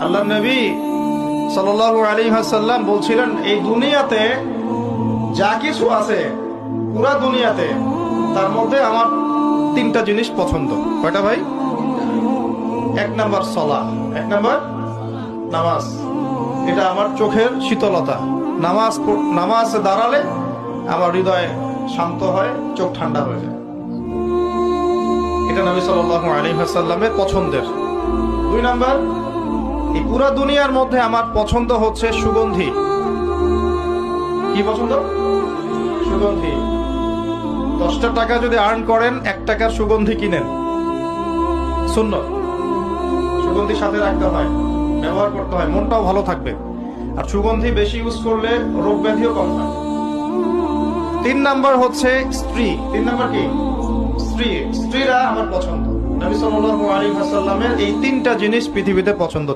আল্লাহ নবী সাল্লাল্লাহু আলাইহি ওয়াসাল্লাম বলছিলেন, এই দুনিয়াতে যা কিছু আছে, পুরা দুনিয়াতে, তার মধ্যে আমার তিনটা জিনিস পছন্দ। কয়টা ভাই? এক নাম্বার সালাহ, এক নাম্বার নামাজ। এটা আমার চোখের শীতলতা। নামাজে দাঁড়ালে আমার হৃদয় শান্ত হয়, চোখ ঠান্ডা হয়ে যায়। এটা নবী সাল্লাল্লাহু আলাইহি ওয়াসাল্লামের পছন্দের। দুই নাম্বার, এই পুরা দুনিয়ার মধ্যে আমার পছন্দ হচ্ছে সুগন্ধি। কি পছন্দ? সুগন্ধি। 10টা টাকা যদি আর্ন করেন, 1 টাকার সুগন্ধি কিনেন, সুন্নাত। সুগন্ধি সাথে রাখতে হয়, ব্যবহার করতে হয়, মনটাও ভালো থাকবে। আর সুগন্ধি বেশি ইউজ করলে রোগ ব্যাধিও কম হয়। 3 নাম্বার হচ্ছে স্ত্রী। 3 নাম্বার কি? স্ত্রী। স্ত্রীরা আমার পছন্দ। নবী সাল্লাল্লাহু আলাইহি ওয়াসাল্লামের এই 3টা জিনিস পৃথিবীতে পছন্দ।